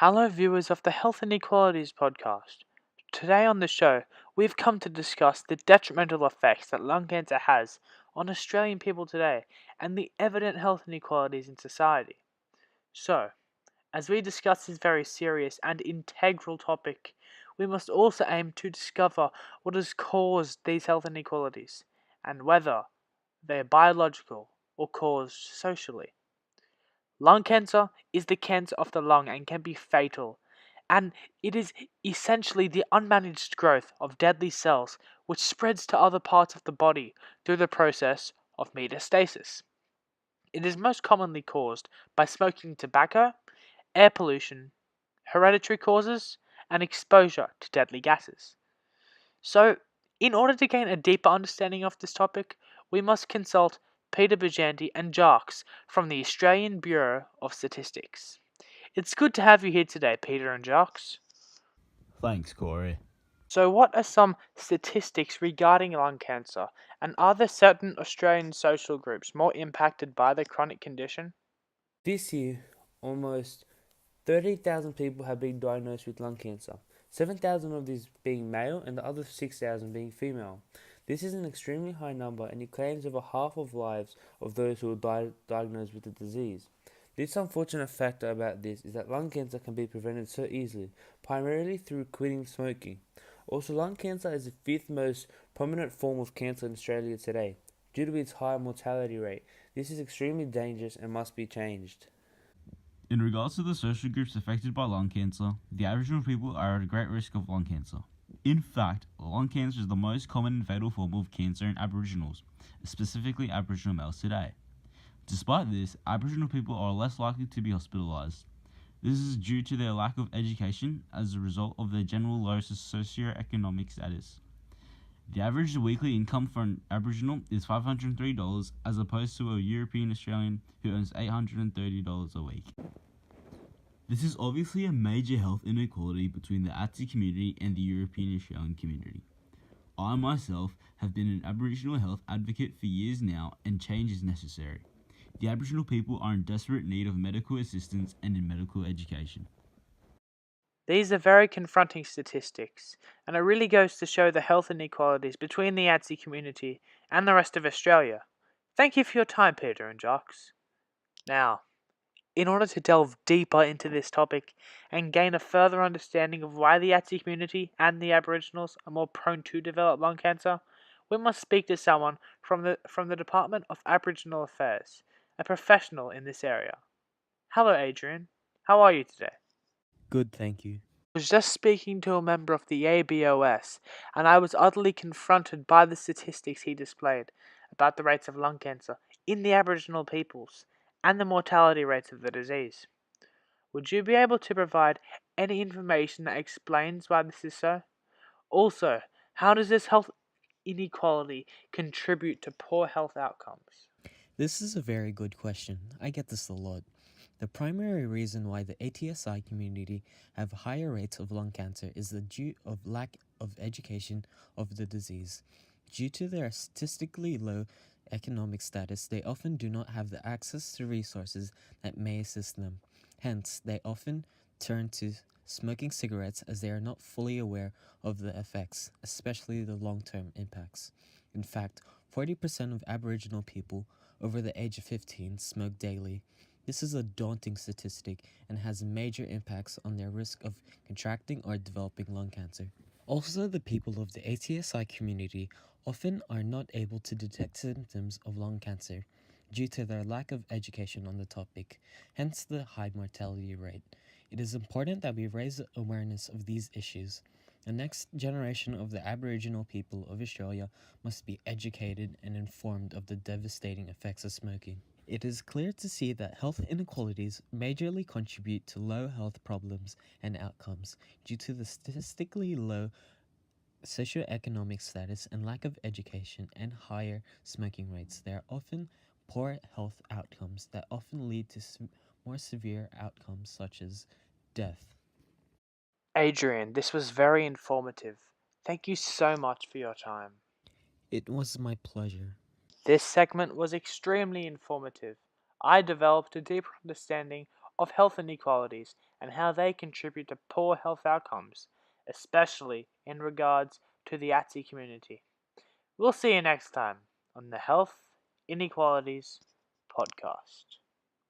Hello, viewers of the Health Inequalities podcast. Today on the show, we've come to discuss the detrimental effects that lung cancer has on Australian people today and the evident health inequalities in society. So, as we discuss this very serious and integral topic, we must also aim to discover what has caused these health inequalities and whether they are biological or caused socially. Lung cancer is the cancer of the lung and can be fatal, and it is essentially the unmanaged growth of deadly cells which spreads to other parts of the body through the process of metastasis. It is most commonly caused by smoking tobacco, air pollution, hereditary causes, and exposure to deadly gases. So, in order to gain a deeper understanding of this topic, we must consult Peter Bajanti and Jacques from the Australian Bureau of Statistics. It's good to have you here today, Peter and Jacques. Thanks, Corey. So, what are some statistics regarding lung cancer, and are there certain Australian social groups more impacted by the chronic condition? This year, almost 30,000 people have been diagnosed with lung cancer, 7,000 of these being male and the other 6,000 being female. This is an extremely high number and it claims over half of lives of those who are diagnosed with the disease. This unfortunate factor about this is that lung cancer can be prevented so easily, primarily through quitting smoking. Also, lung cancer is the fifth most prominent form of cancer in Australia today. Due to its high mortality rate, this is extremely dangerous and must be changed. In regards to the social groups affected by lung cancer, the Aboriginal people are at a great risk of lung cancer. In fact, lung cancer is the most common and fatal form of cancer in Aboriginals, specifically Aboriginal males today. Despite this, Aboriginal people are less likely to be hospitalised. This is due to their lack of education as a result of their general low socio-economic status. The average weekly income for an Aboriginal is $503 as opposed to a European Australian who earns $830 a week. This is obviously a major health inequality between the ATSI community and the European Australian community. I myself have been an Aboriginal health advocate for years now, and change is necessary. The Aboriginal people are in desperate need of medical assistance and in medical education. These are very confronting statistics, and it really goes to show the health inequalities between the ATSI community and the rest of Australia. Thank you for your time, Peter and Jacques. Now, in order to delve deeper into this topic and gain a further understanding of why the ATSI community and the Aboriginals are more prone to develop lung cancer, we must speak to someone from the Department of Aboriginal Affairs, a professional in this area. Hello, Adrian. How are you today? Good, thank you. I was just speaking to a member of the ABOS, and I was utterly confronted by the statistics he displayed about the rates of lung cancer in the Aboriginal peoples and the mortality rates of the disease. Would you be able to provide any information that explains why this is so? Also, how does this health inequality contribute to poor health outcomes? This is a very good question. I get this a lot. The primary reason why the ATSI community have higher rates of lung cancer is the due of lack of education of the disease. Due to their statistically low economic status, they often do not have the access to resources that may assist them. Hence, they often turn to smoking cigarettes as they are not fully aware of the effects, especially the long-term impacts. In fact, 40% of Aboriginal people over the age of 15 smoke daily. This is a daunting statistic and has major impacts on their risk of contracting or developing lung cancer. Also, the people of the ATSI community often are not able to detect symptoms of lung cancer due to their lack of education on the topic, hence the high mortality rate. It is important that we raise awareness of these issues. The next generation of the Aboriginal people of Australia must be educated and informed of the devastating effects of smoking. It is clear to see that health inequalities majorly contribute to low health problems and outcomes due to the statistically low socioeconomic status and lack of education and higher smoking rates. There are often poor health outcomes that often lead to more severe outcomes such as death. Adrian, this was very informative. Thank you so much for your time. It was my pleasure. This segment was extremely informative. I developed a deeper understanding of health inequalities and how they contribute to poor health outcomes, especially in regards to the ATSI community. We'll see you next time on the Health Inequalities Podcast.